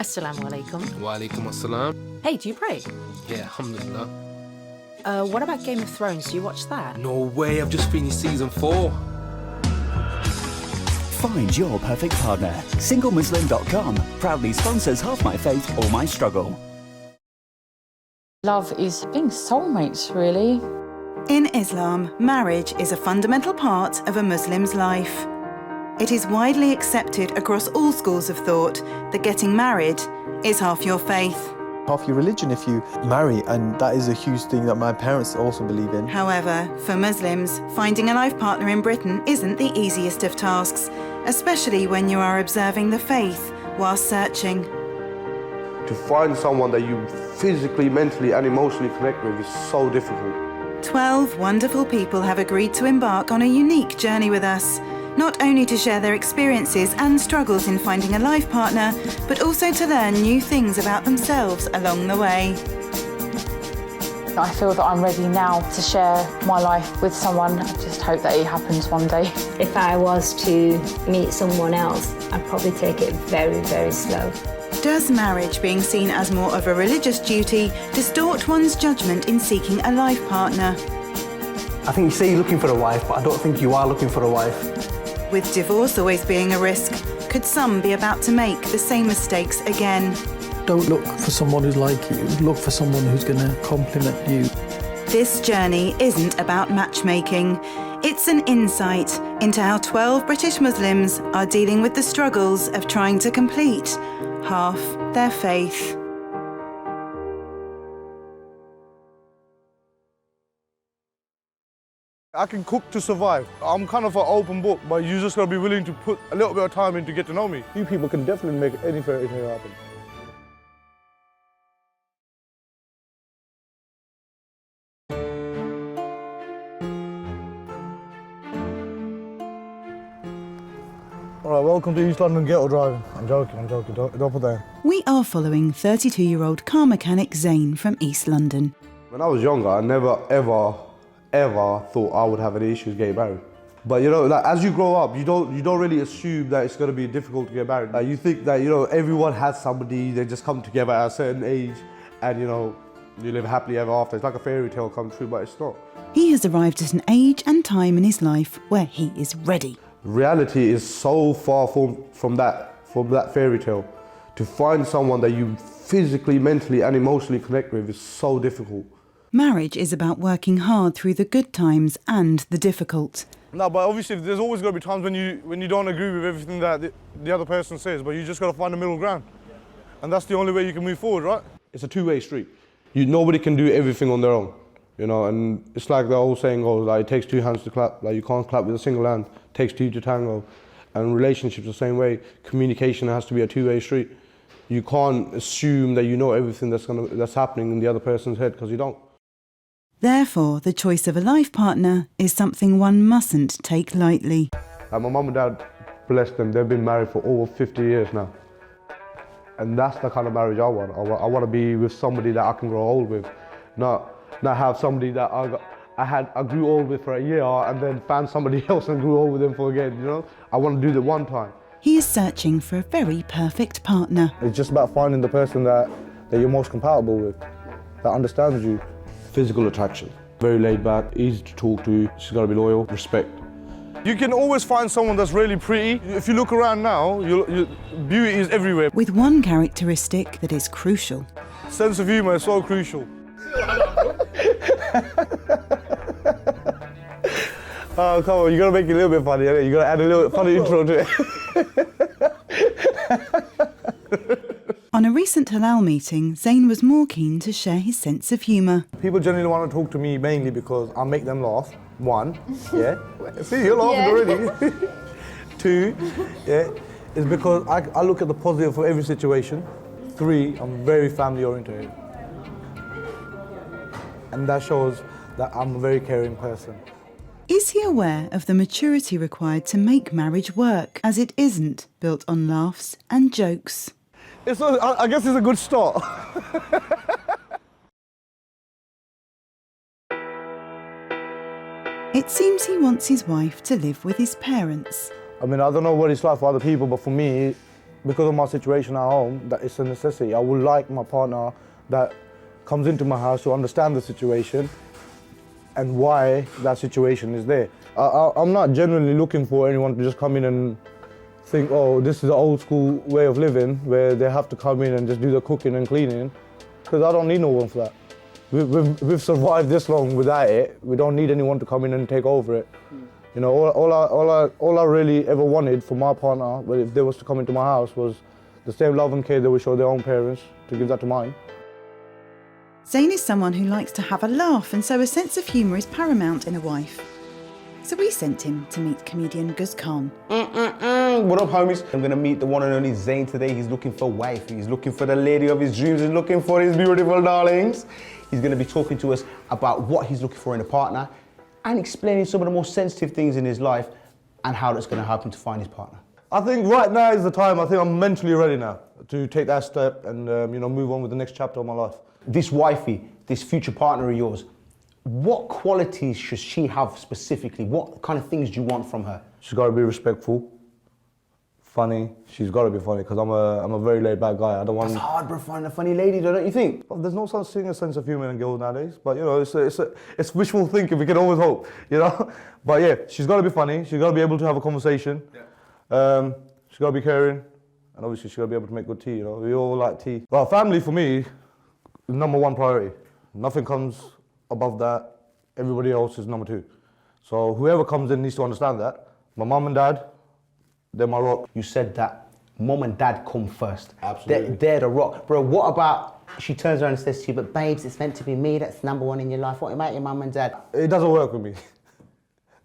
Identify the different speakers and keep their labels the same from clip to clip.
Speaker 1: Assalamu alaikum.
Speaker 2: Wa alaikum assalam.
Speaker 1: Hey, do you pray?
Speaker 2: Yeah, alhamdulillah.
Speaker 1: What about Game of Thrones? Do you watch that?
Speaker 2: No way, I've just finished season 4.
Speaker 3: Find your perfect partner. SingleMuslim.com proudly sponsors Half My Faith, All My Struggle.
Speaker 4: Love is being soulmates, really.
Speaker 5: In Islam, marriage is a fundamental part of a Muslim's life. It is widely accepted across all schools of thought that getting married is half your faith.
Speaker 6: Half your religion if you marry, and that is a huge thing that my parents also believe in.
Speaker 5: However, for Muslims, finding a life partner in Britain isn't the easiest of tasks, especially when you are observing the faith while searching.
Speaker 7: To find someone that you physically, mentally and emotionally connect with is so difficult.
Speaker 5: 12 wonderful people have agreed to embark on a unique journey with us, not only to share their experiences and struggles in finding a life partner, but also to learn new things about themselves along the way.
Speaker 4: I feel that I'm ready now to share my life with someone. I just hope that it happens one day.
Speaker 8: If I was to meet someone else, I'd probably take it very, very slow.
Speaker 5: Does marriage being seen as more of a religious duty distort one's judgment in seeking a life partner?
Speaker 9: I think you say you're looking for a wife, but I don't think you are looking for a wife.
Speaker 5: With divorce always being a risk, could some be about to make the same mistakes again?
Speaker 10: Don't look for someone who's like you, look for someone who's going to complement you.
Speaker 5: This journey isn't about matchmaking. It's an insight into how 12 British Muslims are dealing with the struggles of trying to complete half their faith.
Speaker 11: I can cook to survive. I'm kind of an open book, but you just gotta be willing to put a little bit of time in to get to know me. You people can definitely make any fairy tale happen. All right, welcome to East London ghetto driving. I'm joking, don't put that in.
Speaker 5: We are following 32-year-old car mechanic Zane from East London.
Speaker 7: When I was younger, I never ever thought I would have any issues getting married. But you know, like, as you grow up, you don't really assume that it's going to be difficult to get married. Like, you think that, you know, everyone has somebody, they just come together at a certain age and, you know, you live happily ever after. It's like a fairy tale come true, but it's not.
Speaker 5: He has arrived at an age and time in his life where he is ready.
Speaker 7: Reality is so far from that fairy tale. To find someone that you physically, mentally and emotionally connect with is so difficult.
Speaker 5: Marriage is about working hard through the good times and the difficult.
Speaker 11: No, but obviously there's always got to be times when you don't agree with everything that the other person says, but you just got to find a middle ground. And that's the only way you can move forward, right?
Speaker 7: It's a two-way street. Nobody can do everything on their own, you know, and it's like the old saying goes, like, it takes two hands to clap, like you can't clap with a single hand, it takes two to tango. And relationships the same way, communication has to be a two-way street. You can't assume that you know everything that's happening in the other person's head, because you don't.
Speaker 5: Therefore, the choice of a life partner is something one mustn't take lightly.
Speaker 7: My mum and dad, bless them, they've been married for over 50 years now. And that's the kind of marriage I want. I want to be with somebody that I can grow old with, not have somebody that I grew old with for a year and then found somebody else and grew old with them for again, you know? I want to do that one time.
Speaker 5: He is searching for a very perfect partner.
Speaker 11: It's just about finding the person that you're most compatible with, that understands you.
Speaker 7: Physical attraction, very laid back, easy to talk to, she's got to be loyal, respect.
Speaker 11: You can always find someone that's really pretty. If you look around now, beauty is everywhere.
Speaker 5: With one characteristic that is crucial.
Speaker 11: Sense of humour is so crucial. Oh, come on, you got to make it a little bit funny, you got to add a little funny intro to it.
Speaker 5: On a recent halal meeting, Zain was more keen to share his sense of humour.
Speaker 11: People generally want to talk to me mainly because I make them laugh. One, yeah. See, you're laughing already. Two, yeah, is because I look at the positive for every situation. Three, I'm very family oriented. And that shows that I'm a very caring person.
Speaker 5: Is he aware of the maturity required to make marriage work, as it isn't built on laughs and jokes?
Speaker 11: I guess it's a good start.
Speaker 5: It seems he wants his wife to live with his parents.
Speaker 11: I mean, I don't know what it's like for other people, but for me, because of my situation at home, that it's a necessity. I would like my partner that comes into my house to understand the situation and why that situation is there. I'm not genuinely looking for anyone to just come in and think, oh, this is an old school way of living where they have to come in and just do the cooking and cleaning, because I don't need no one for that. We've survived this long without it. We don't need anyone to come in and take over it. You know, all I really ever wanted for my partner, but if they was to come into my house, was the same love and care they would show their own parents, to give that to mine.
Speaker 5: Zane is someone who likes to have a laugh, and so a sense of humour is paramount in a wife. So we sent him to meet comedian Guz Khan.
Speaker 12: What up, homies? I'm gonna meet the one and only Zain today. He's looking for a wife. He's looking for the lady of his dreams. He's looking for his beautiful darlings. He's gonna be talking to us about what he's looking for in a partner and explaining some of the more sensitive things in his life and how that's gonna help him to find his partner.
Speaker 11: I think right now is the time. I think I'm mentally ready now to take that step and you know, move on with the next chapter of my life.
Speaker 12: This wifey, this future partner of yours, what qualities should she have specifically? What kind of things do you want from her?
Speaker 11: She's got to be respectful, funny. She's got to be funny, because I'm a very laid back guy. I don't want.
Speaker 12: It's hard, bro, finding a funny lady, don't you think?
Speaker 11: Well, there's no such thing as sense of humour in girls nowadays. But you know, it's wishful thinking. We can always hope, you know. But yeah, she's got to be funny. She's got to be able to have a conversation. Yeah. She's got to be caring, and obviously she's got to be able to make good tea. You know, we all like tea. Well, family for me is #1 priority. Nothing comes above that. Everybody else is #2. So whoever comes in needs to understand that. My mum and dad, they're my rock.
Speaker 12: You said that mum and dad come first.
Speaker 11: Absolutely.
Speaker 12: They're the rock. Bro, what about she turns around and says to you, but babes, it's meant to be me that's #1 in your life. What about your mum and dad?
Speaker 11: It doesn't work with me.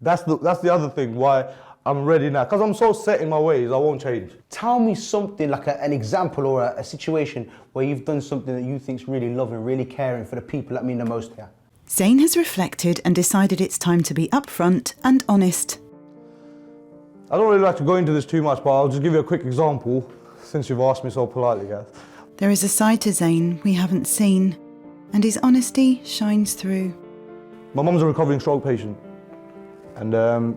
Speaker 11: That's the other thing why I'm ready now. Because I'm so set in my ways, I won't change.
Speaker 12: Tell me something, like an example or a situation where you've done something that you think's really loving, really caring for the people that mean the most here.
Speaker 5: Zane has reflected and decided it's time to be upfront and honest.
Speaker 11: I don't really like to go into this too much, but I'll just give you a quick example, since you've asked me so politely, guys.
Speaker 5: There is a side to Zane we haven't seen, and his honesty shines through.
Speaker 11: My mum's a recovering stroke patient, and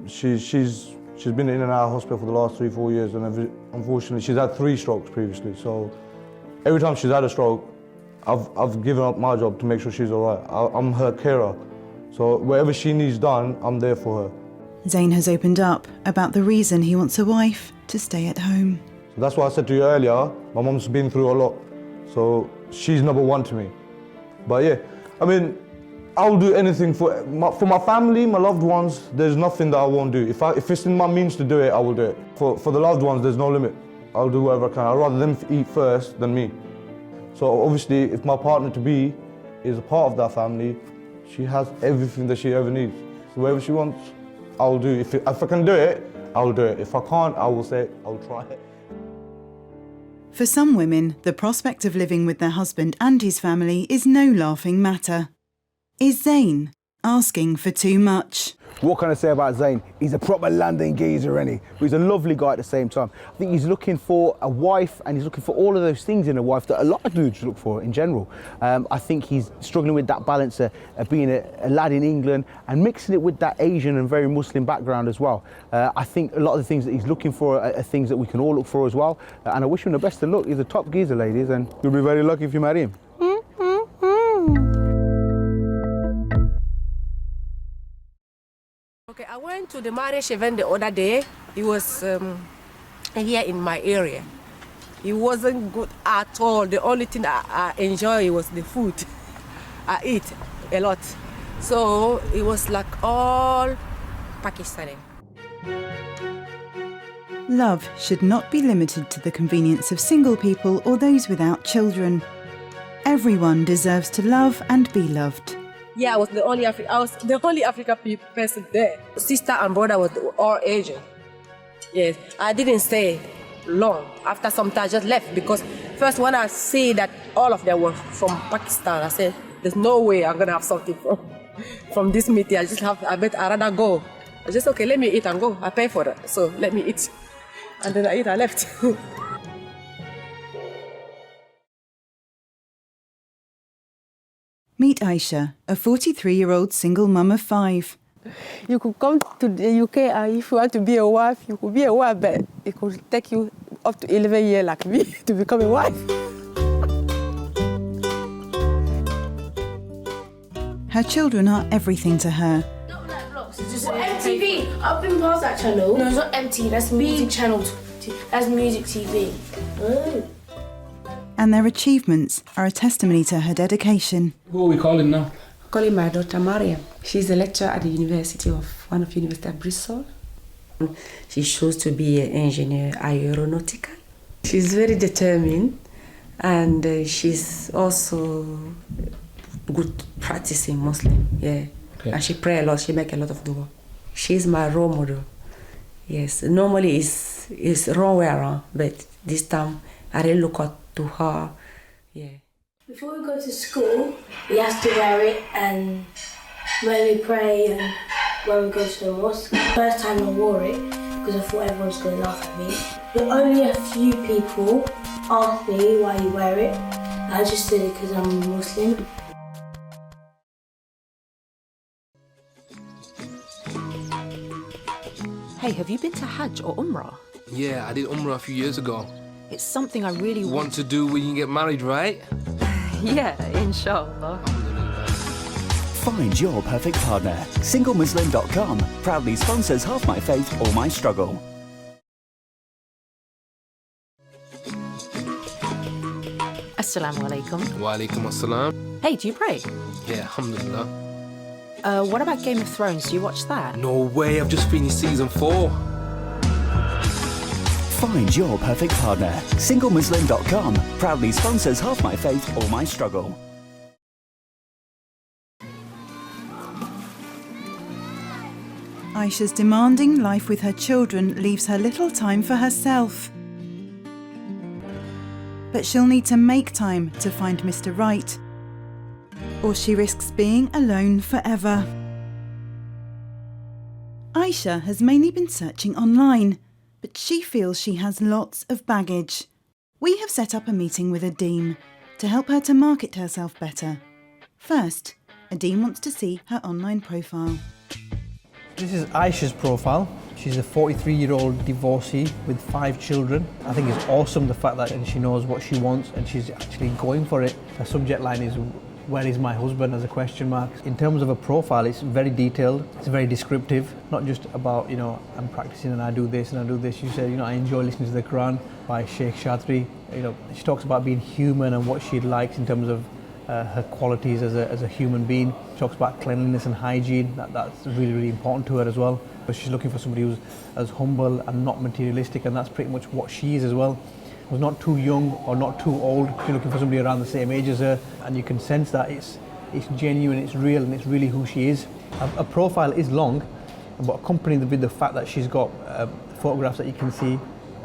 Speaker 11: she's been in and out of hospital for the last 3-4 years, and unfortunately she's had 3 strokes previously. So every time she's had a stroke, I've given up my job to make sure she's all right. I'm her carer, so whatever she needs done, I'm there for her.
Speaker 5: Zane has opened up about the reason he wants a wife to stay at home.
Speaker 11: So that's why I said to you earlier, my mum's been through a lot, so she's #1 to me. But yeah, I mean, I'll do anything for my family, my loved ones. There's nothing that I won't do. If it's in my means to do it, I will do it. For the loved ones, there's no limit. I'll do whatever I can. I'd rather them eat first than me. So obviously, if my partner-to-be is a part of that family, she has everything that she ever needs. So whatever she wants, I'll do. If I can do it, I'll do it. If I can't, I will say, I'll try it.
Speaker 5: For some women, the prospect of living with their husband and his family is no laughing matter. Is Zane asking for too much?
Speaker 12: What can I say about Zain? He's a proper London geezer, isn't he? But he's a lovely guy at the same time. I think he's looking for a wife, and he's looking for all of those things in a wife that a lot of dudes look for in general. I think he's struggling with that balance of being a lad in England and mixing it with that Asian and very Muslim background as well. I think a lot of the things that he's looking for are things that we can all look for as well. And I wish him the best of luck. He's a top geezer, ladies, and you'll be very lucky if you marry him.
Speaker 13: Okay, I went to the marriage event the other day. It was here in my area. It wasn't good at all. The only thing I enjoy was the food. I eat a lot. So it was like all Pakistani.
Speaker 5: Love should not be limited to the convenience of single people or those without children. Everyone deserves to love and be loved.
Speaker 13: Yeah, I was the only African person there. Sister and brother was all Asian. Yes, I didn't stay long. After some time, I just left because first when I see that all of them were from Pakistan, I said, "There's no way I'm gonna have something from this meeting. I'd rather go." I just okay, let me eat and go. I pay for it, so let me eat. And then I left.
Speaker 5: Meet Aisha, a 43-year-old single mum of 5.
Speaker 14: You could come to the UK and if you want to be a wife, you could be a wife, but it could take you
Speaker 13: up to 11 years like me to become a wife.
Speaker 5: Her children are everything to her.
Speaker 14: It's just MTV. I've been past that channel. No, it's not MTV. That's music channel. That's music TV. Oh.
Speaker 5: And their achievements are a testimony to her dedication.
Speaker 15: Who are we calling now?
Speaker 13: Calling my daughter Mariam. She's a lecturer at the university of University of Bristol. She chose to be an engineer aeronautical. She's very determined, and she's also good practicing Muslim. Yeah, okay. And she pray a lot. She make a lot of dua. She's my role model. Yes, normally it's wrong way around, but this time I really look up to her. Yeah.
Speaker 14: Before we go to school, we have to wear it, and when we pray and when we go to the mosque. First time I wore it because I thought everyone's going to laugh at me. But only a few people asked me why you wear it. I just did it because I'm a Muslim.
Speaker 1: Hey, have you been to Hajj or Umrah?
Speaker 2: Yeah, I did Umrah a few years ago.
Speaker 1: It's something I really
Speaker 2: want to do when you get married, right?
Speaker 1: Yeah, inshallah.
Speaker 3: Find your perfect partner. SingleMuslim.com proudly sponsors Half My Faith or My Struggle.
Speaker 1: Assalamu alaikum.
Speaker 2: Wa alaikum assalam.
Speaker 1: Hey, do you pray?
Speaker 2: Yeah, alhamdulillah.
Speaker 1: What about Game of Thrones? Do you watch that?
Speaker 2: No way, I've just finished season 4.
Speaker 3: Find your perfect partner. SingleMuslim.com proudly sponsors Half My Faith or My Struggle.
Speaker 5: Aisha's demanding life with her children leaves her little time for herself. But she'll need to make time to find Mr. Right, or she risks being alone forever. Aisha has mainly been searching online, but she feels she has lots of baggage. We have set up a meeting with Adeem to help her to market herself better. First, Adeem wants to see her online profile.
Speaker 9: This is Aisha's profile. She's a 43-year-old divorcee with 5 children. I think it's awesome the fact that she knows what she wants and she's actually going for it. Her subject line is, "Where is my husband?" as a question mark. In terms of a profile, it's very detailed, it's very descriptive, not just about, I'm practicing and I do this and I do this. She said, I enjoy listening to the Quran by Sheikh Shatri. She talks about being human and what she likes in terms of her qualities as a human being. She talks about cleanliness and hygiene. That's really, really important to her as well. But she's looking for somebody who's as humble and not materialistic, and that's pretty much what she is as well. Who's not too young or not too old. She's looking for somebody around the same age as her, and you can sense that it's genuine, it's real, and it's really who she is. A profile is long, but accompanied with the fact that she's got photographs that you can see,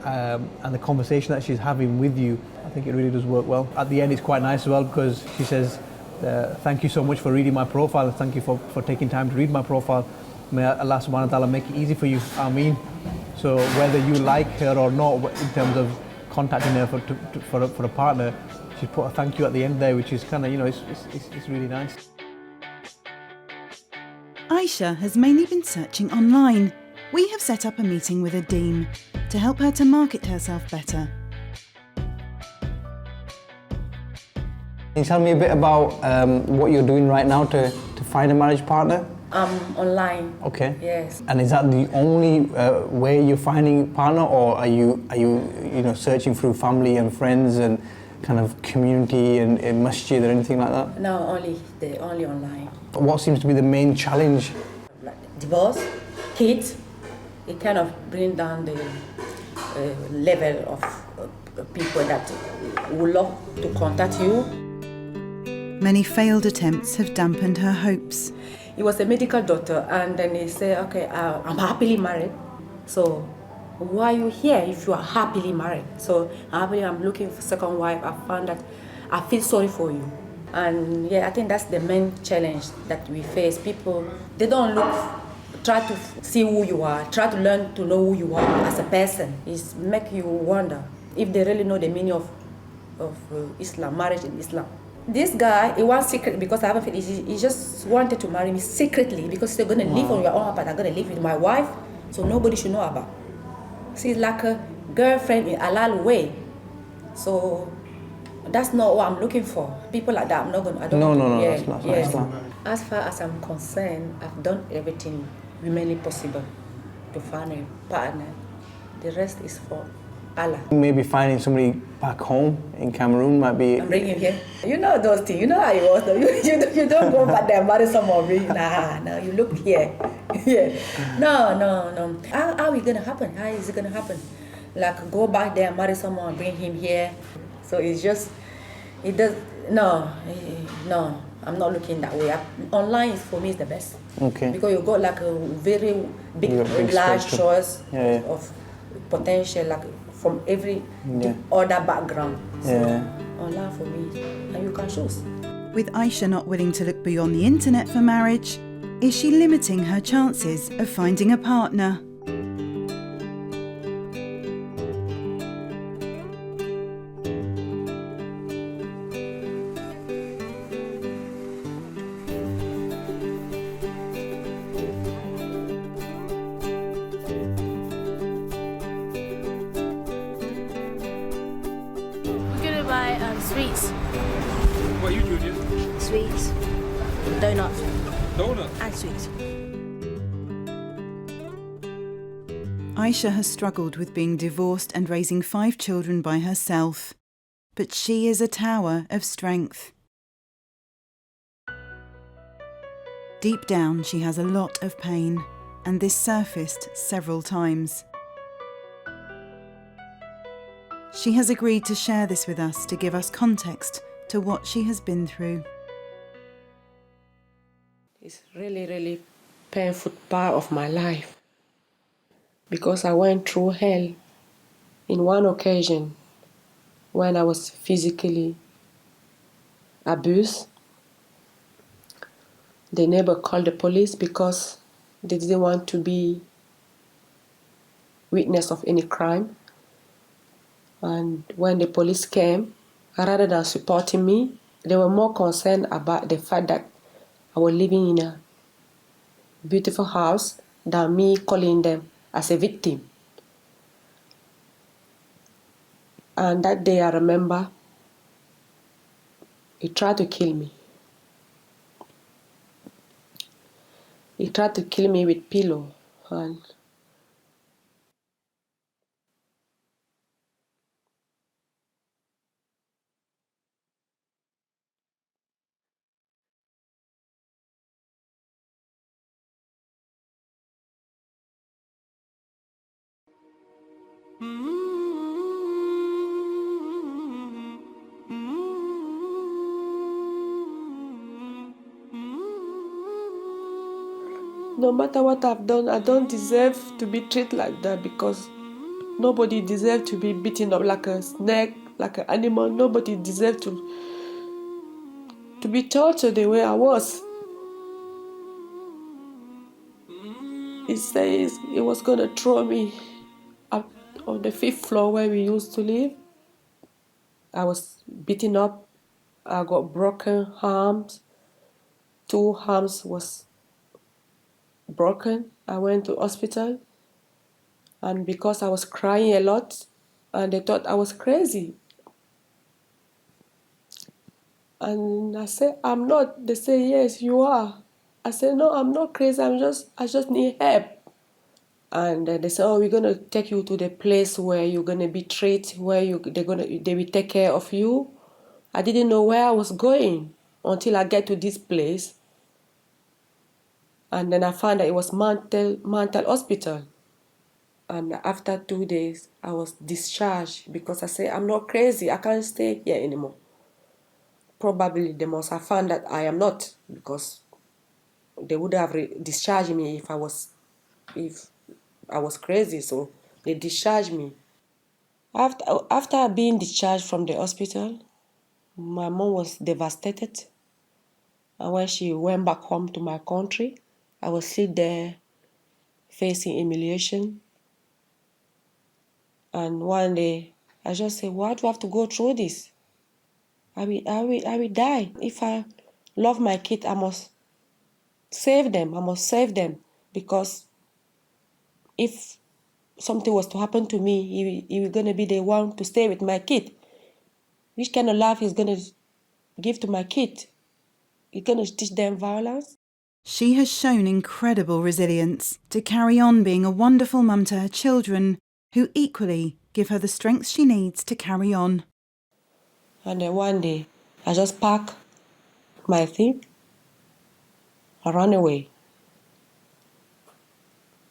Speaker 9: and the conversation that she's having with you, I think it really does work well. At the end, it's quite nice as well, because she says, "Thank you so much for reading my profile, and thank you for taking time to read my profile. May Allah subhanahu wa ta'ala make it easy for you, Ameen." So whether you like her or not, in terms of contacting her for a partner, she put a thank you at the end there, which is kind of, it's really nice.
Speaker 5: Aisha has mainly been searching online. We have set up a meeting with Adeem to help her to market herself better.
Speaker 9: Can you tell me a bit about what you're doing right now to find a marriage partner?
Speaker 13: Online.
Speaker 9: Okay.
Speaker 13: Yes.
Speaker 9: And is that the only way you're finding a partner, or are you searching through family and friends and kind of community and masjid or anything like that?
Speaker 13: No, only online.
Speaker 9: What seems to be the main challenge?
Speaker 13: Divorce, kids. It kind of brings down the level of people that would love to contact you.
Speaker 5: Many failed attempts have dampened her hopes.
Speaker 13: He was a medical doctor, and then he said, "Okay, I'm happily married. So why are you here if you are happily married?" So I'm looking for a second wife. I found that I feel sorry for you. And yeah, I think that's the main challenge that we face. People, they don't try to see who you are, try to learn to know who you are as a person. It makes you wonder if they really know the meaning of Islam, marriage in Islam. This guy, he wants secret because I haven't finished. He just wanted to marry me secretly because they're going to live on your own, but I'm going to live with my wife, so nobody should know about. She's like a girlfriend in halal way. So that's not what I'm looking for. People like that, I'm not gonna. I don't.
Speaker 9: No,
Speaker 13: Yeah,
Speaker 9: that's not
Speaker 13: yeah.
Speaker 9: Islam.
Speaker 13: As far as I'm concerned, I've done everything humanly possible to find a partner. The rest is for Allah.
Speaker 9: Maybe finding somebody back home in Cameroon might be...
Speaker 13: I'm bringing here. You know those things. You know how it was. Though. You don't go back there and marry someone. Nah, no. You look here. Yeah. No. How is it gonna happen? How is it gonna happen? Like go back there and marry someone, bring him here. So it's just, it does. No. I'm not looking that way. Online is for me is the best.
Speaker 9: Okay.
Speaker 13: Because you got like a very big large choice of potential, like from every other background. So online for me, and you can choose.
Speaker 5: With Aisha not willing to look beyond the internet for marriage, is she limiting her chances of finding a partner?
Speaker 14: Sweets.
Speaker 2: What are you doing here?
Speaker 14: Sweets. Donuts.
Speaker 2: Donuts?
Speaker 14: And sweets.
Speaker 5: Aisha has struggled with being divorced and raising 5 children by herself, but she is a tower of strength. Deep down, she has a lot of pain, and this surfaced several times. She has agreed to share this with us to give us context to what she has been through.
Speaker 13: It's really, really painful part of my life because I went through hell in one occasion when I was physically abused. The neighbor called the police because they didn't want to be witness of any crime. And when the police came, rather than supporting me, they were more concerned about the fact that I was living in a beautiful house than me calling them as a victim. And that day I remember, he tried to kill me. He tried to kill me with pillow. And no matter what I've done, I don't deserve to be treated like that because nobody deserves to be beaten up like a snake, like an animal. Nobody deserves to be tortured the way I was. He says he was going to throw me up on the 5th floor where we used to live. I was beaten up. I got broken arms. 2 arms was broken. I went to hospital. And because I was crying a lot, and they thought I was crazy. And I said, I'm not. They say, yes, you are. I said, no, I'm not crazy. I just need help. And they said, oh, we're gonna take you to the place where you're gonna be treated, where they will take care of you. I didn't know where I was going until I get to this place. And then I found that it was mental hospital. And after 2 days, I was discharged because I said, I'm not crazy. I can't stay here anymore. Probably they must have found that I am not because they would have discharged me if I was crazy. So they discharged me. After being discharged from the hospital, my mom was devastated. And when she went back home to my country, I was still there facing humiliation. And one day, I just said, why do I have to go through this? I will die. If I love my kid, I must save them. I must save them. Because if something was to happen to me, he was going to be the one to stay with my kid. Which kind of love he's going to give to my kid? He's going to teach them violence?
Speaker 5: She has shown incredible resilience to carry on being a wonderful mum to her children, who equally give her the strength she needs to carry on.
Speaker 13: And then one day, I just pack my thing, I ran away.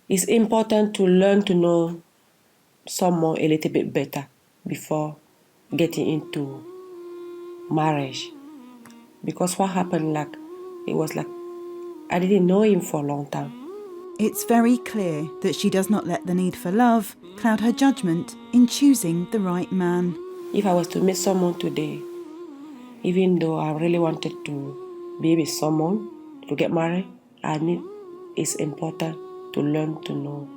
Speaker 13: It's important to learn to know someone a little bit better before getting into marriage. Because what happened, it was like I didn't know him for a long time.
Speaker 5: It's very clear that she does not let the need for love cloud her judgment in choosing the right man.
Speaker 13: If I was to meet someone today, even though I really wanted to be with someone, to get married, it's important to learn to know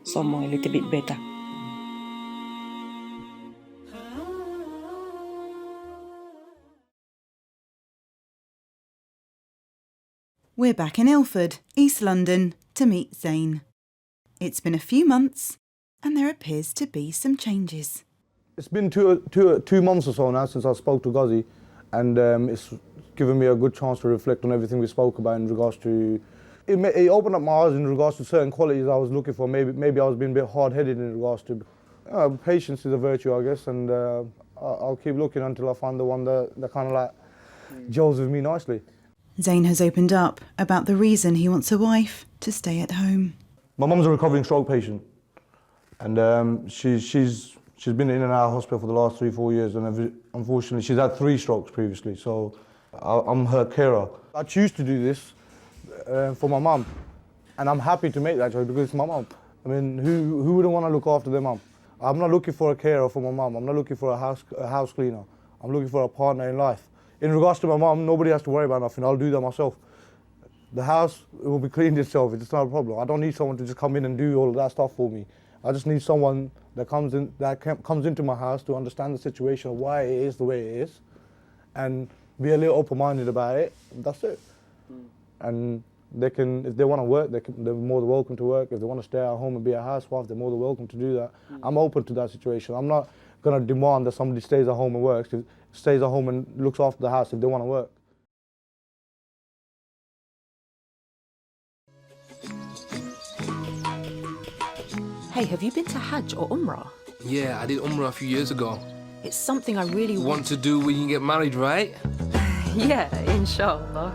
Speaker 13: someone a little bit better.
Speaker 5: We're back in Ilford, East London, to meet Zane. It's been a few months, and there appears to be some changes.
Speaker 11: It's been two months or so now since I spoke to Ghazi, and it's given me a good chance to reflect on everything we spoke about in regards to... It opened up my eyes in regards to certain qualities I was looking for. Maybe I was being a bit hard-headed in regards to... patience is a virtue, I guess, and I'll keep looking until I find the one that kind of like gels with me nicely.
Speaker 5: Zane has opened up about the reason he wants a wife to stay at home.
Speaker 11: My mum's a recovering stroke patient, and she's been in and out of hospital for the last 3-4 years, and unfortunately she's had 3 strokes previously, so I'm her carer. I choose to do this for my mum, and I'm happy to make that choice because it's my mum. I mean, who wouldn't want to look after their mum? I'm not looking for a carer for my mum. I'm not looking for a house cleaner. I'm looking for a partner in life. In regards to my mum, nobody has to worry about nothing. I'll do that myself. The house will be cleaned itself. It's not a problem. I don't need someone to just come in and do all of that stuff for me. I just need someone that comes into my house to understand the situation of why it is the way it is, and be a little open-minded about it. That's it. And they can, if they want to work, they're more than welcome to work. If they want to stay at home and be a housewife, they're more than welcome to do that. I'm open to that situation. I'm not going to demand that somebody stays at home and works. Stays at home and looks after the house if they want to work.
Speaker 1: Hey, have you been to Hajj or Umrah?
Speaker 15: Yeah, I did Umrah a few years ago.
Speaker 1: It's something I really
Speaker 15: want to do when you get married, right?
Speaker 1: Yeah, inshallah.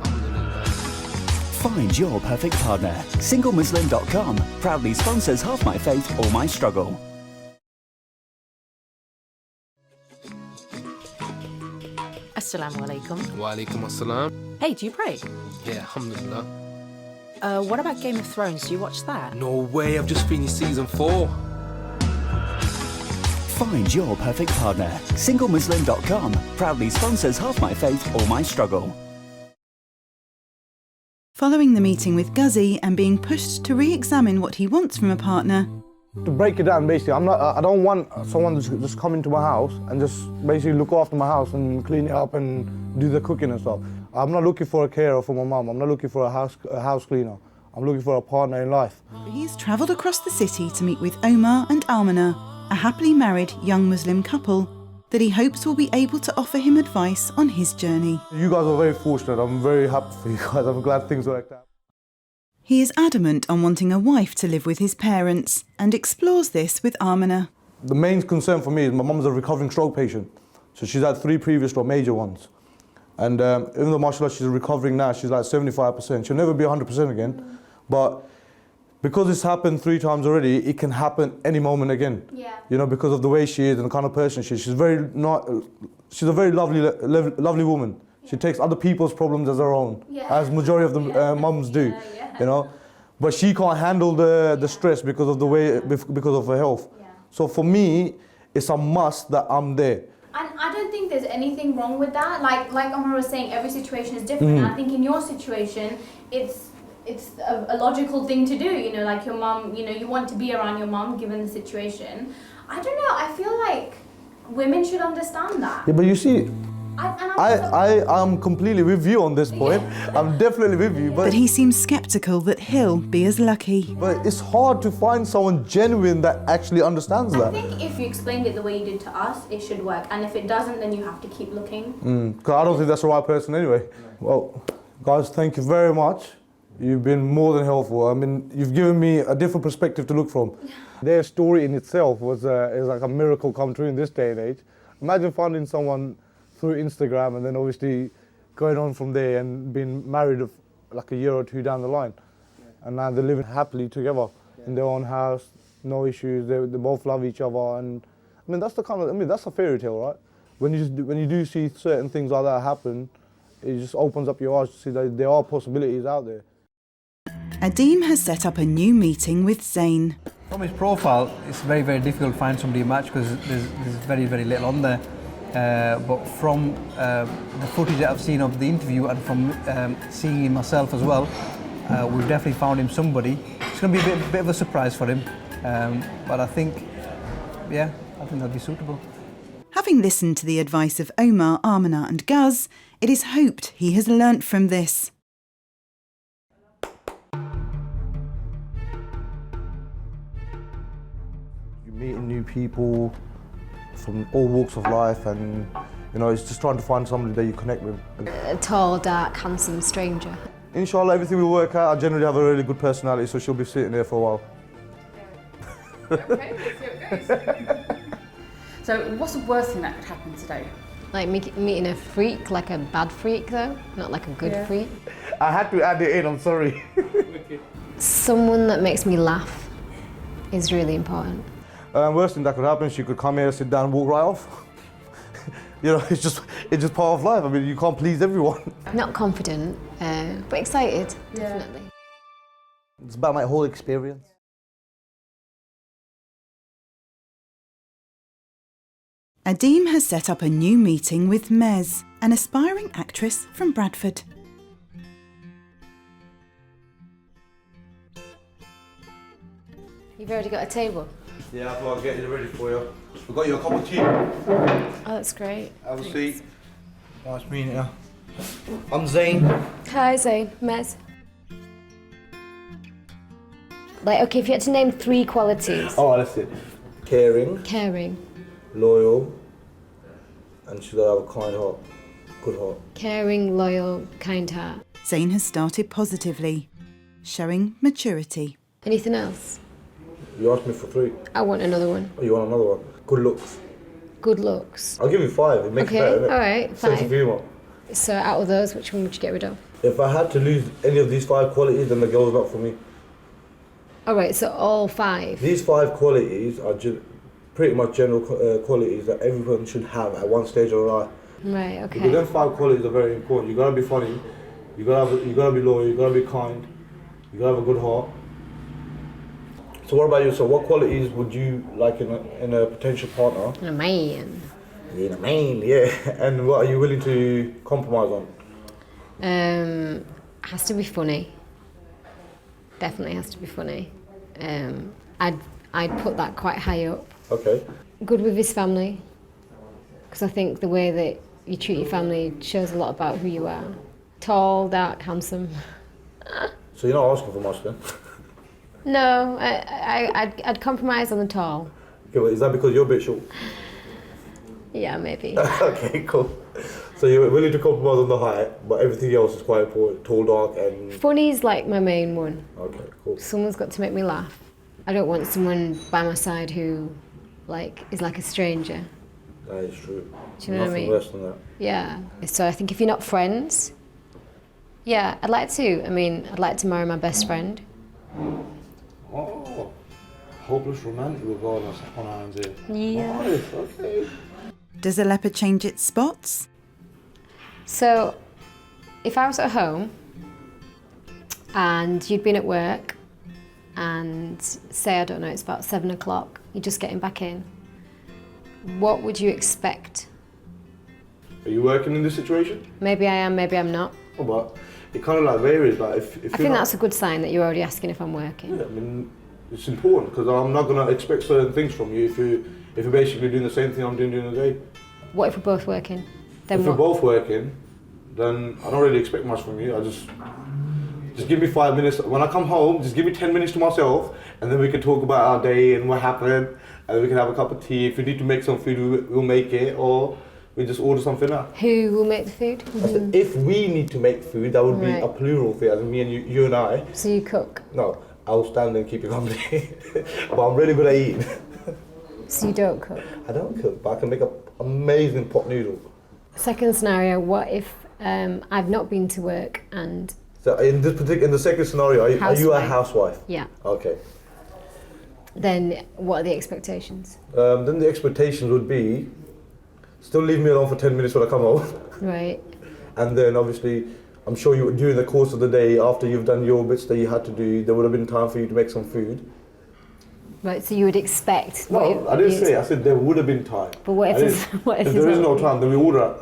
Speaker 3: Find your perfect partner. SingleMuslim.com proudly sponsors Half My Faith or My Struggle.
Speaker 1: Assalamu alaikum.
Speaker 15: Wa alaikum assalam.
Speaker 1: Hey, do you pray?
Speaker 15: Yeah, alhamdulillah.
Speaker 1: What about Game of Thrones? Do you watch that?
Speaker 15: No way, I've just finished season 4.
Speaker 3: Find your perfect partner. SingleMuslim.com proudly sponsors Half My Faith or My Struggle.
Speaker 5: Following the meeting with Ghazi and being pushed to re-examine what he wants from a partner,
Speaker 11: To break it down, basically, I don't want someone to just come into my house and just basically look after my house and clean it up and do the cooking and stuff. I'm not looking for a carer for my mum. I'm not looking for a house cleaner. I'm looking for a partner in life.
Speaker 5: he's travelled across the city to meet with Omar and Amina, a happily married young Muslim couple that he hopes will be able to offer him advice on his journey.
Speaker 11: You guys are very fortunate. I'm very happy for you guys. I'm glad things worked out.
Speaker 5: He is adamant on wanting a wife to live with his parents and explores this with Amina.
Speaker 11: The main concern for me is my mum's a recovering stroke patient. So she's had 3 previous stroke, major ones. And even though, mashallah, she's recovering now, she's like 75%. She'll never be 100% again. But because it's happened 3 times already, it can happen any moment again. Yeah. You know, because of the way she is and the kind of person she is. She's a very lovely woman. Yeah. She takes other people's problems as her own, as majority of the mums do. You know, but she can't handle the stress because of the way, because of her health. Yeah. So for me, it's a must that I'm there.
Speaker 16: And I don't think there's anything wrong with that. Like Omar was saying, every situation is different. And I think in your situation, it's a logical thing to do. You know, like your mum, you know, you want to be around your mum given the situation. I don't know. I feel like women should understand that.
Speaker 11: Yeah, but you see, I'm completely with you on this point. I'm definitely with you,
Speaker 5: But he seems sceptical that he'll be as lucky.
Speaker 11: But it's hard to find someone genuine that actually understands
Speaker 16: I
Speaker 11: that.
Speaker 16: think if you explained it the way you did to us, it should work. And if it doesn't, then you have to keep looking.
Speaker 11: Because I don't think that's the right person anyway. Well, guys, thank you very much. You've been more than helpful. I mean, you've given me a different perspective to look from. Their story in itself is like a miracle come true in this day and age. Imagine finding someone through Instagram and then obviously going on from there and being married like a year or two down the line. And now they're living happily together in their own house, no issues, they both love each other. And I mean, that's that's a fairy tale, right? When you do see certain things like that happen, it just opens up your eyes to see that there are possibilities out there.
Speaker 5: Adim has set up a new meeting with Zain.
Speaker 9: From his profile, it's very, very difficult to find somebody to match because there's very, very little on there. But from the footage that I've seen of the interview and from seeing him myself as well, we've definitely found him somebody. It's going to be a bit of a surprise for him, but I think that'll be suitable.
Speaker 5: Having listened to the advice of Omar, Amina and Guz, it is hoped he has learnt from this.
Speaker 11: You're meeting new people from all walks of life, and it's just trying to find somebody that you connect with.
Speaker 17: A tall, dark, handsome stranger.
Speaker 11: Inshallah, everything will work out. I generally have a really good personality, so she'll be sitting there for a while.
Speaker 4: Okay, let's see how it goes. So, what's the worst thing that could happen today?
Speaker 17: Like meeting a freak, like a bad freak though, not like a good freak.
Speaker 11: I had to add it in, I'm sorry.
Speaker 17: Someone that makes me laugh is really important.
Speaker 11: Worst thing that could happen, she could come here, sit down, walk right off. It's just part of life. I mean, you can't please everyone.
Speaker 17: Not confident, but excited, definitely.
Speaker 11: It's about my whole experience.
Speaker 5: Adim has set up a new meeting with Mez, an aspiring actress from Bradford.
Speaker 17: You've already got a table?
Speaker 11: Yeah, I thought I'd get it ready for you. We've got you a cup of tea.
Speaker 17: Oh, that's great.
Speaker 11: Have a seat. Nice meeting you. I'm Zane.
Speaker 17: Hi, Zane. Mez. Okay, if you had to name 3 qualities.
Speaker 11: Oh, that's it. Caring.
Speaker 17: Caring.
Speaker 11: Loyal. And she's got to have a kind heart. Good heart.
Speaker 17: Caring, loyal, kind heart.
Speaker 5: Zain has started positively, showing maturity.
Speaker 17: Anything else?
Speaker 11: You asked me for 3.
Speaker 17: I want another one.
Speaker 11: Oh, you want another one? Good looks.
Speaker 17: Good looks.
Speaker 11: I'll give you 5. It makes it better, innit?
Speaker 17: All right, 5.
Speaker 11: Sense of humour.
Speaker 17: So out of those, which one would you get rid of?
Speaker 11: If I had to lose any of these 5 qualities, then the girl's not for me.
Speaker 17: All right, so all 5.
Speaker 11: These 5 qualities are pretty much general qualities that everyone should have at one stage of their life.
Speaker 17: Right, okay.
Speaker 11: Because them 5 qualities are very important. You gotta be funny, you gotta be loyal, you gotta be kind, you gotta have a good heart. So what about you? So what qualities would you like in a potential partner?
Speaker 17: A man.
Speaker 11: In a man, yeah. And what are you willing to compromise on?
Speaker 17: Has to be funny. Definitely has to be funny. I'd put that quite high up.
Speaker 11: Okay.
Speaker 17: Good with his family, because I think the way that you treat your family shows a lot about who you are. Tall, dark, handsome.
Speaker 11: So you're not asking for much then?
Speaker 17: No, I'd compromise on the tall.
Speaker 11: Okay, but is that because you're a bit short?
Speaker 17: Yeah, maybe.
Speaker 11: Okay, cool. So you're willing to compromise on the height, but everything else is quite important. Tall, dark, and...
Speaker 17: Funny's like my main one.
Speaker 11: Okay, cool.
Speaker 17: Someone's got to make me laugh. I don't want someone by my side who, is like a stranger.
Speaker 11: That is true.
Speaker 17: Do you know what I mean?
Speaker 11: Nothing less than that.
Speaker 17: Yeah. So I think if you're not friends, yeah, I'd like to marry my best friend.
Speaker 11: Oh, hopeless romantic we're going on our hands here.
Speaker 17: Yeah.
Speaker 11: Nice, okay.
Speaker 5: Does a leopard change its spots?
Speaker 17: So, if I was at home and you'd been at work and say, I don't know, it's about 7 o'clock, you're just getting back in, what would you expect?
Speaker 11: Are you working in this situation?
Speaker 17: Maybe I am, maybe I'm not.
Speaker 11: Oh, but it kind of varies.
Speaker 17: I think that's a good sign that you're already asking if I'm working.
Speaker 11: Yeah, I mean, it's important because I'm not going to expect certain things from you if you're basically doing the same thing I'm doing during the day.
Speaker 17: What if we're both working?
Speaker 11: if we're both working, then I don't really expect much from you. I just give me 5 minutes. When I come home, just give me 10 minutes to myself, and then we can talk about our day and what happened, and then we can have a cup of tea. If we need to make some food, we'll make it, or we just order something out.
Speaker 17: Who will make the food?
Speaker 11: I said, if we need to make food, that would be a plural thing, as in me and you and I.
Speaker 17: So you cook?
Speaker 11: No, I'll stand and keep you company. But I'm really good at eating.
Speaker 17: So you don't cook?
Speaker 11: I don't cook, but I can make an amazing pot noodle.
Speaker 17: Second scenario, what if I've not been to work and...
Speaker 11: So in the second scenario, are you a housewife?
Speaker 17: Yeah.
Speaker 11: Okay.
Speaker 17: Then what are the expectations?
Speaker 11: Then the expectations would be, still leave me alone for 10 minutes when I come home.
Speaker 17: Right.
Speaker 11: And then obviously, I'm sure you during the course of the day, after you've done your bits that you had to do, there would have been time for you to make some food.
Speaker 17: Right, so you would expect...
Speaker 11: No, I didn't say, I said there would have been time.
Speaker 17: But what if
Speaker 11: if there is no time, then we do a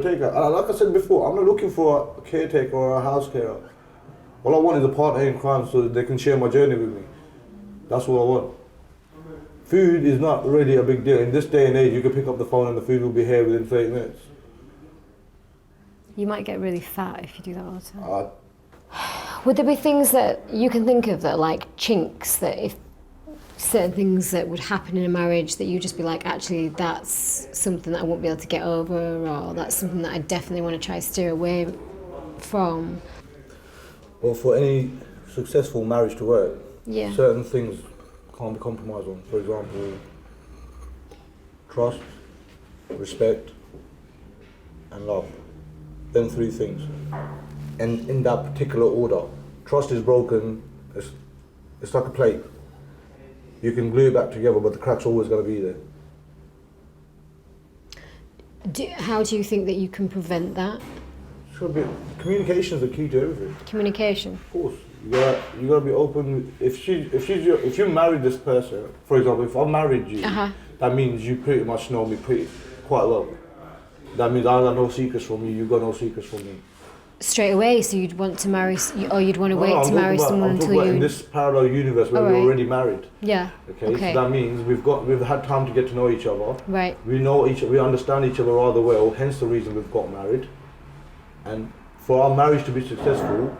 Speaker 11: takeout. Like I said before, I'm not looking for a caretaker or a house carer. All I want is a partner in crime so that they can share my journey with me. That's what I want. Food is not really a big deal. In this day and age, you can pick up the phone and the food will be here within 30 minutes.
Speaker 17: You might get really fat if you do that all the time.
Speaker 11: Uh,
Speaker 17: Would there be things that you can think of that are like chinks, that if certain things that would happen in a marriage that you just be like, actually that's something that I won't be able to get over, or that's something that I definitely want to try to steer away from?
Speaker 11: Well, for any successful marriage to work,
Speaker 17: Yeah.
Speaker 11: certain things can't be compromised on. For example, trust, respect, and love. Them three things. And in that particular order. Trust is broken, it's like a plate. You can glue it back together, but the crack's always going to be there.
Speaker 17: How do you think that you can prevent that?
Speaker 11: Communication is the key to everything.
Speaker 17: Communication?
Speaker 11: Of course. You gotta be open. If you married this person, for example, if I married you, that means you pretty much know me quite well. That means I got no secrets from you. You got no secrets from me.
Speaker 17: Straight away, so you'd want to marry, or you'd want to wait to marry someone until you...
Speaker 11: in this parallel universe where we're already married.
Speaker 17: Yeah.
Speaker 11: Okay. So that means we've had time to get to know each other.
Speaker 17: Right.
Speaker 11: We understand each other rather well. Hence the reason we've got married. And for our marriage to be successful,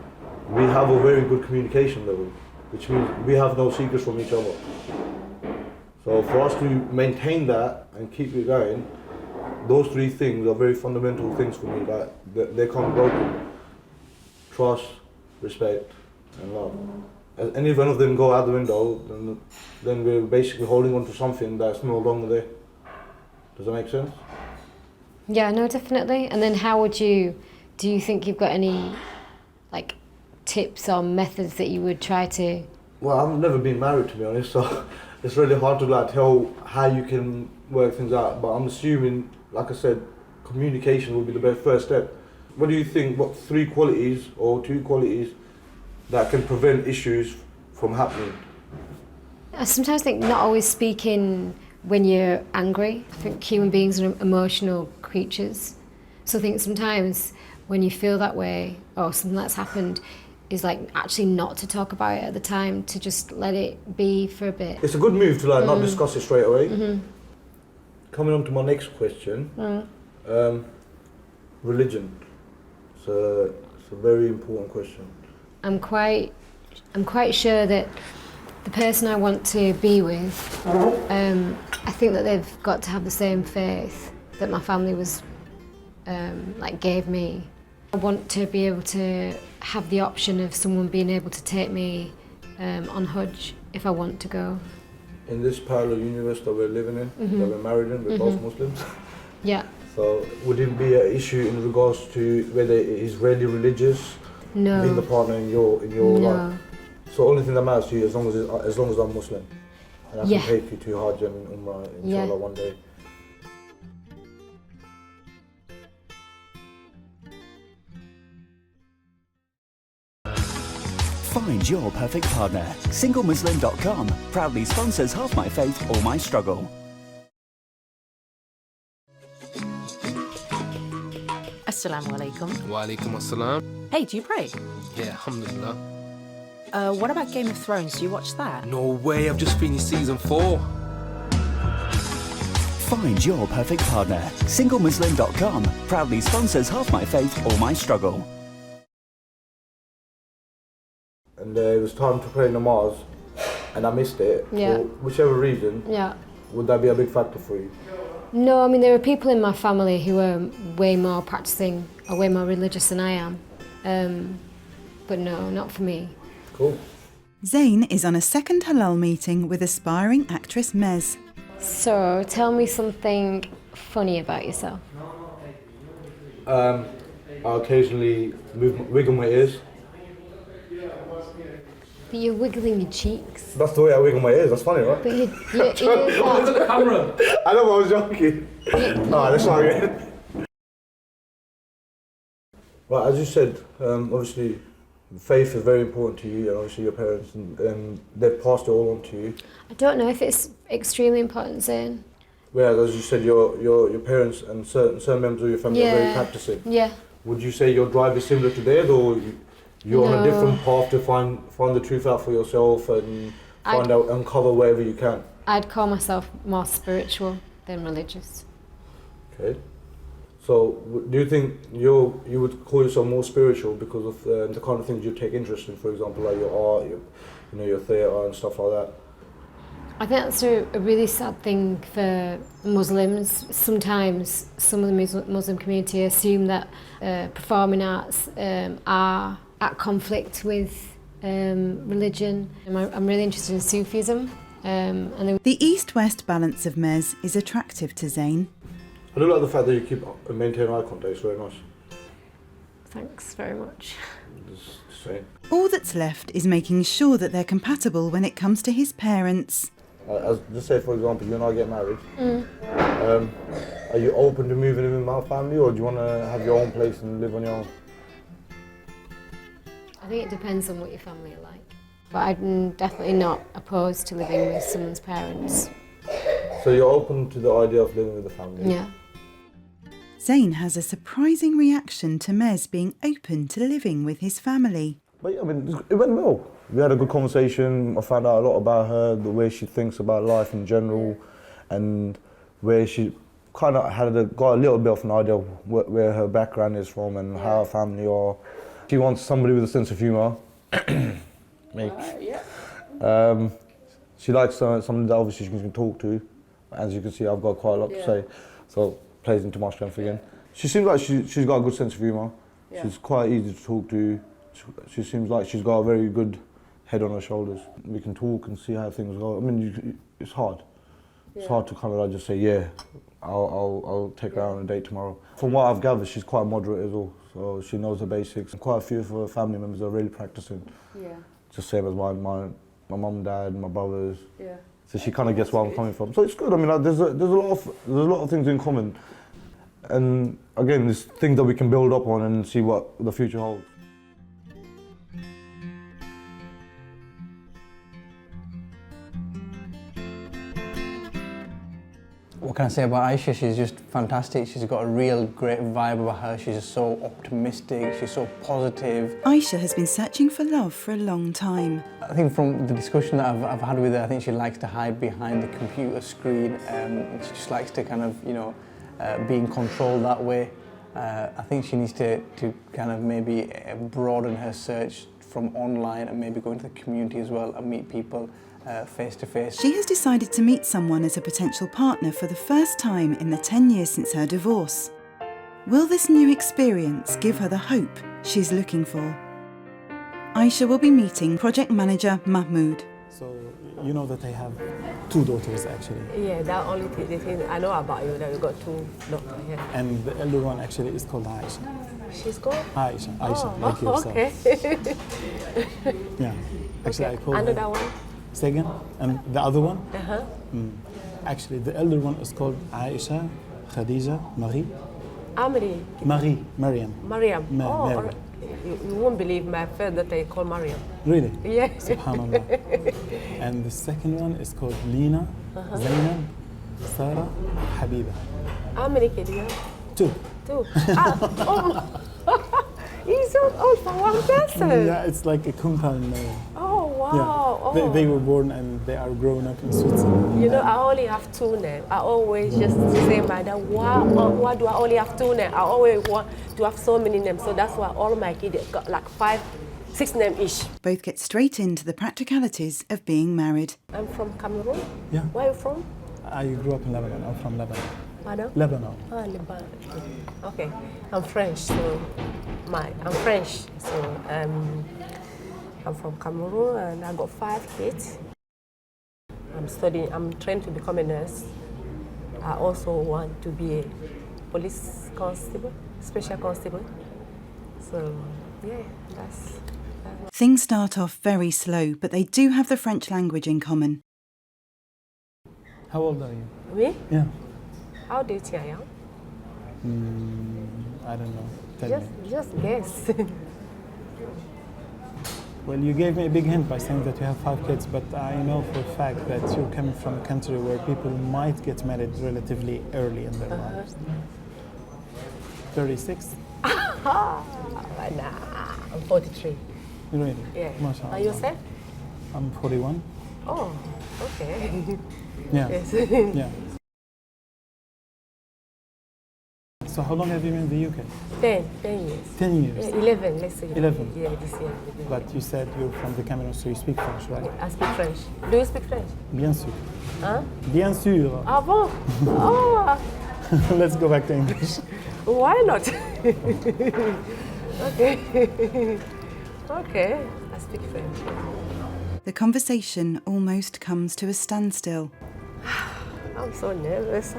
Speaker 11: we have a very good communication level, which means we have no secrets from each other. So for us to maintain that and keep it going, those three things are very fundamental things for me. Like they can't be broken. Trust, respect, and love. As any one of them go out the window, then we're basically holding on to something that's no longer there. Does that make sense?
Speaker 17: Yeah, no, definitely. And then how would you... Do you think you've got any, like, tips or methods that you would try to...
Speaker 11: Well, I've never been married, to be honest, so it's really hard to like tell how you can work things out. But I'm assuming, like I said, communication will be the best first step. What do you think, what 3 qualities or 2 qualities that can prevent issues from happening?
Speaker 17: I sometimes think not always speaking when you're angry. I think human beings are emotional creatures. So I think sometimes when you feel that way or something that's happened, is like actually not to talk about it at the time, to just let it be for a bit.
Speaker 11: It's a good move to like not discuss it straight away. Coming on to my next question, religion. It's a very important question.
Speaker 17: I'm quite sure that the person I want to be with, I think that they've got to have the same faith that my family was like gave me. I want to be able to have the option of someone being able to take me on Hajj if I want to go.
Speaker 11: In this parallel universe that we're living in, that we're married in, we're both Muslims.
Speaker 17: Yeah.
Speaker 11: So would it be an issue in regards to whether it is really religious?
Speaker 17: No.
Speaker 11: Being the partner in your life. So only thing that matters to you as long as I'm Muslim, and I can take you to Hajj and Umrah inshallah one day.
Speaker 3: Find your perfect partner. SingleMuslim.com proudly sponsors Half My Faith or My Struggle.
Speaker 1: Assalamu alaikum.
Speaker 15: Wa alaikum assalam.
Speaker 1: Hey, do you pray?
Speaker 15: Yeah, alhamdulillah.
Speaker 1: What about Game of Thrones? Do you watch that?
Speaker 15: No way, I've just finished season 4.
Speaker 3: Find your perfect partner. SingleMuslim.com proudly sponsors Half My Faith or My Struggle.
Speaker 11: And it was time to pray namaz, and I missed it
Speaker 17: Yeah.
Speaker 11: for whichever reason.
Speaker 17: Yeah.
Speaker 11: Would that be a big factor for you?
Speaker 17: No, I mean, there are people in my family who are way more practicing or way more religious than I am. But no, not for me.
Speaker 11: Cool.
Speaker 5: Zain is on a second halal meeting with aspiring actress Mez.
Speaker 17: So, tell me something funny about yourself.
Speaker 11: I occasionally wiggle my ears.
Speaker 17: But you're wiggling your cheeks.
Speaker 11: That's the way I wiggle my ears. That's funny, right?
Speaker 17: But your ears are...
Speaker 2: the camera.
Speaker 11: I know, I was joking. Let's try again. Well, as you said, obviously, faith is very important to you, and obviously your parents, and they've passed it all on to you.
Speaker 17: I don't know if it's extremely important, Zane.
Speaker 11: Whereas, as you said, your parents and certain members of your family are very practicing.
Speaker 17: Yeah.
Speaker 11: Would you say your drive is similar to theirs, or you're on a different path to find the truth out for yourself and uncover wherever you can?
Speaker 17: I'd call myself more spiritual than religious.
Speaker 11: Okay. So, do you think you would call yourself more spiritual because of the kind of things you take interest in, for example, like your art, your theatre and stuff like that?
Speaker 17: I think that's a really sad thing for Muslims. Sometimes some of the Muslim community assume that performing arts are at conflict with religion. I'm really interested in Sufism.
Speaker 5: The east-west balance of Mez is attractive to Zain.
Speaker 11: I do like the fact that you keep maintaining eye contact. It's very nice.
Speaker 17: Thanks very much.
Speaker 11: Just saying.
Speaker 5: All that's left is making sure that they're compatible when it comes to his parents.
Speaker 11: Just say, for example, you and I get married. Are you open to moving in with my family, or do you want to have your own place and live on your own?
Speaker 17: I think it depends on what your family are like. But I'm definitely not opposed to living with someone's parents.
Speaker 11: So you're open to the idea of living with the family?
Speaker 17: Yeah.
Speaker 5: Zain has a surprising reaction to Mez being open to living with his family.
Speaker 11: But yeah, I mean, it went well. We had a good conversation. I found out a lot about her, the way she thinks about life in general, and where she kind of got a little bit of an idea of where her background is from and how her family are. She wants somebody with a sense of humour. Me. She likes somebody that obviously she can talk to. As you can see, I've got quite a lot to say, so plays into my strength again. She seems like she's got a good sense of humour. Yeah. She's quite easy to talk to. She seems like she's got a very good head on her shoulders. We can talk and see how things go. I mean, it's hard. It's hard to kind of like just say, yeah, I'll take her out on a date tomorrow. From what I've gathered, she's quite moderate as well, so she knows the basics. Quite a few of her family members are really practicing. Yeah. Just same as my mum, dad, my brothers. Yeah. So she kind of gets where I'm coming from. So it's good. I mean, like, there's a lot of things in common, and again, there's things that we can build up on and see what the future holds.
Speaker 9: What can I say about Aisha? She's just fantastic. She's got a real great vibe about her. She's just so optimistic. She's so positive.
Speaker 5: Aisha has been searching for love for a long time.
Speaker 9: I think from the discussion that I've had with her, I think she likes to hide behind the computer screen. She just likes to kind of, be in control that way. I think she needs to kind of maybe broaden her search from online and maybe go into the community as well and meet people face to face.
Speaker 5: She has decided to meet someone as a potential partner for the first time in the 10 years since her divorce. Will this new experience give her the hope she's looking for? Aisha will be meeting project manager Mahmoud.
Speaker 18: So you know that I have 2 daughters actually.
Speaker 13: Yeah, that only the thing I know about you, that you got 2 daughters. Yeah.
Speaker 18: And the elder one actually is called Aisha.
Speaker 13: She's called?
Speaker 18: Aisha, like yourself.
Speaker 13: Okay.
Speaker 18: Yeah, actually I call
Speaker 13: Under
Speaker 18: her.
Speaker 13: that one?
Speaker 18: Second, and the other one?
Speaker 13: Uh-huh.
Speaker 18: Actually, the elder one is called Aisha, Khadija, Marie.
Speaker 13: Marie.
Speaker 18: Mariam.
Speaker 13: Mariam.
Speaker 18: Mariam.
Speaker 13: You won't believe my first that they call Mariam.
Speaker 18: Really?
Speaker 13: Yes.
Speaker 18: Subhanallah. And the second one is called Lina, Zainab, Sarah, Habiba.
Speaker 13: How many kids do you have?
Speaker 18: 2.
Speaker 13: 2. He's so old for one person.
Speaker 18: Yeah, it's like a compound name.
Speaker 13: Oh, wow. Oh,
Speaker 18: yeah. They were born and they are grown up in Switzerland.
Speaker 13: You know, I only have two names. I always just say, my dad, why do I only have two names? I always want to have so many names. So that's why all my kids got like 5, 6 names each.
Speaker 5: Both get straight into the practicalities of being married.
Speaker 13: I'm from Cameroon.
Speaker 18: Yeah.
Speaker 13: Where are you from?
Speaker 18: I grew up in Lebanon. I'm from Lebanon.
Speaker 13: Pardon?
Speaker 18: Lebanon.
Speaker 13: Ah, Lebanon. Okay. I'm French, so I'm French. So I'm from Cameroon and I got 5 kids. I'm studying, I'm trying to become a nurse. I also want to be a police constable, special constable. So yeah, that's
Speaker 5: Things start off very slow, but they do have the French language in common.
Speaker 18: How old are you?
Speaker 13: Me?
Speaker 18: Yeah.
Speaker 13: How do you think I am?
Speaker 18: I don't know. Tell me.
Speaker 13: Just guess.
Speaker 18: Well, you gave me a big hint by saying that you have 5 kids, but I know for a fact that you're coming from a country where people might get married relatively early in their lives. 36?
Speaker 13: Nah, I'm 43.
Speaker 18: Really?
Speaker 13: Yeah.
Speaker 18: MashaAllah.
Speaker 13: Are you yourself?
Speaker 18: I'm 41.
Speaker 13: Oh, okay.
Speaker 18: Yeah.
Speaker 13: Yes.
Speaker 18: Yeah. So how long have you been in the UK?
Speaker 13: 10 years.
Speaker 18: 10 years?
Speaker 13: Yeah, 11, let's say.
Speaker 18: 11?
Speaker 13: Yeah, this year.
Speaker 18: But you said you're from the Cameroon, so you speak French, right?
Speaker 13: I speak French. Do you speak French?
Speaker 18: Bien sûr.
Speaker 13: Huh?
Speaker 18: Bien sûr.
Speaker 13: Ah bon? Oh.
Speaker 18: Let's go back to English.
Speaker 13: Why not? Okay. Okay, I speak French.
Speaker 5: The conversation almost comes to a standstill.
Speaker 13: I'm so nervous.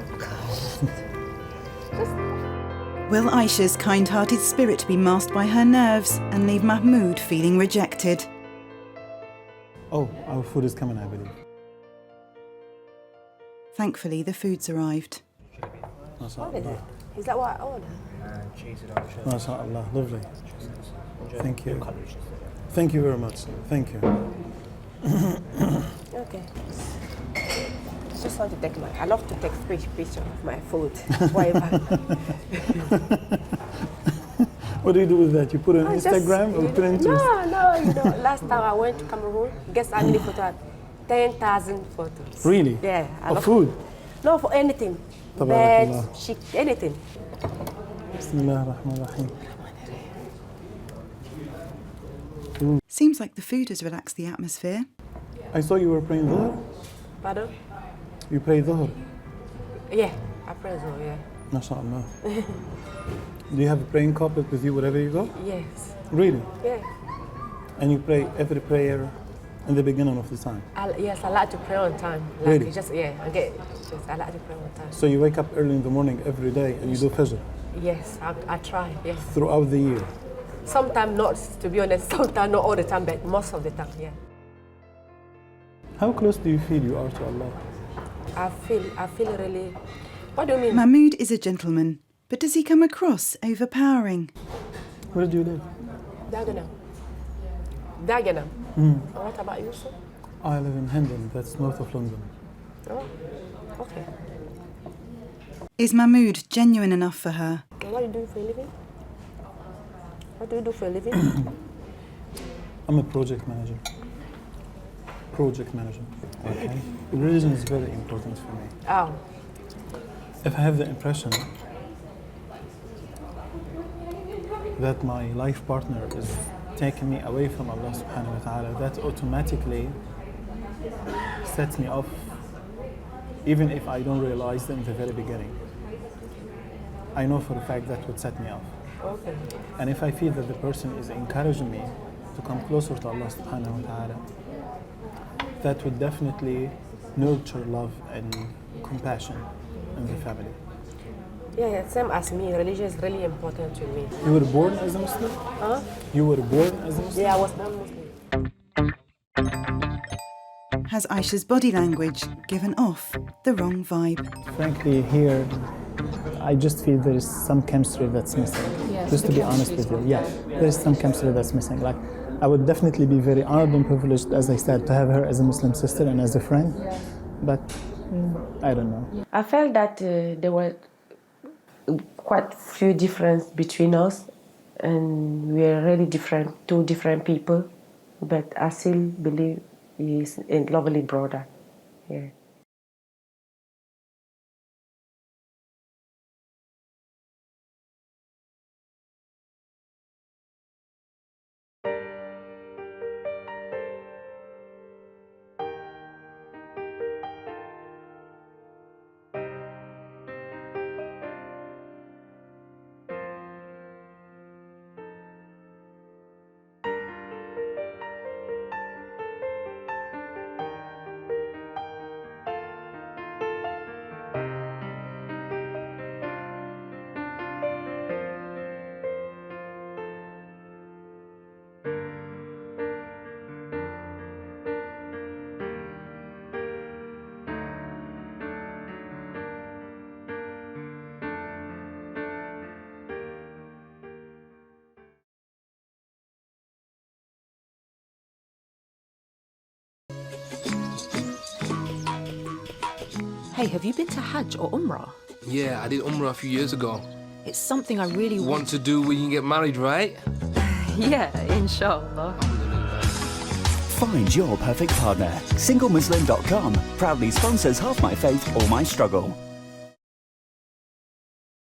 Speaker 5: Will Aisha's kind-hearted spirit be masked by her nerves and leave Mahmoud feeling rejected?
Speaker 18: Oh, our food is coming, I believe.
Speaker 5: Thankfully, the food's arrived.
Speaker 13: What is it? Is that what I ordered?
Speaker 18: MashaAllah, lovely. Thank you. Thank you very much. Thank you.
Speaker 13: Okay. Just want to take I love to take picture of my food. Whatever.
Speaker 18: What do you do with that? You put it on Instagram or put it into...
Speaker 13: No, you know, last time I went to Cameroon, guess how many photos I had? 10,000 photos.
Speaker 18: Really?
Speaker 13: Yeah.
Speaker 18: Of food?
Speaker 13: No, for anything.
Speaker 18: Tabarakallah.
Speaker 13: Bed, chic, anything.
Speaker 18: Bismillah ar-Rahman ar-Rahim.
Speaker 5: Seems like the food has relaxed the atmosphere.
Speaker 18: I saw you were praying Dhuhr.
Speaker 13: Pardon?
Speaker 18: You pray Dhuhr?
Speaker 13: Yeah, I pray so, yeah.
Speaker 18: MashaAllah. Do you have a praying carpet with you wherever you go?
Speaker 13: Yes.
Speaker 18: Really?
Speaker 13: Yeah.
Speaker 18: And you pray every prayer in the beginning of the time?
Speaker 13: Yes, I like to pray on time. Like
Speaker 18: Really?
Speaker 13: I like to pray on time.
Speaker 18: So you wake up early in the morning every day and you do Fajr?
Speaker 13: Yes, I try, yes.
Speaker 18: Throughout the year?
Speaker 13: Sometimes not, to be honest, sometimes not all the time, but most of the time, yeah.
Speaker 18: How close do you feel you are to Allah?
Speaker 13: I feel really... What do you mean?
Speaker 5: Mahmoud is a gentleman, but does he come across overpowering?
Speaker 18: Where do you live?
Speaker 13: Dagenham. Dagenham.
Speaker 18: Mm.
Speaker 13: What about you, sir?
Speaker 18: I live in Hendon, that's north of London.
Speaker 13: Oh, okay.
Speaker 5: Is Mahmoud genuine enough for her?
Speaker 13: What do you do for a living? What do you do for a living?
Speaker 18: I'm a project manager. Project manager. Okay. Religion is very important for me.
Speaker 13: Oh.
Speaker 18: If I have the impression that my life partner is taking me away from Allah subhanahu wa ta'ala, that automatically sets me off, even if I don't realize it in the very beginning. I know for a fact that would set me off.
Speaker 13: Okay.
Speaker 18: And if I feel that the person is encouraging me to come closer to Allah subhanahu wa ta'ala, that would definitely nurture love and compassion in the family.
Speaker 13: Yeah, same as me. Religion is really important to me.
Speaker 18: You were born as a Muslim?
Speaker 13: Huh?
Speaker 18: You were born as a Muslim?
Speaker 13: Yeah, I was born Muslim.
Speaker 5: Has Aisha's body language given off the wrong vibe?
Speaker 18: Frankly, here, I just feel there is some chemistry that's missing.
Speaker 4: Yes,
Speaker 18: just to be honest with you. Yeah, there is some chemistry that's missing. Like, I would definitely be very honored and privileged, as I said, to have her as a Muslim sister and as a friend. But I don't know.
Speaker 13: I felt that there were quite few differences between us, and we are really different, two different people.
Speaker 19: but I still believe he's a lovely brother. Yeah.
Speaker 1: Hey, have you been to Hajj or Umrah?
Speaker 15: Yeah, I did Umrah a few years ago.
Speaker 1: It's something I really
Speaker 15: Want to do when you get married, right?
Speaker 1: Yeah, inshallah.
Speaker 3: Find your perfect partner. SingleMuslim.com proudly sponsors Half My Faith or My Struggle.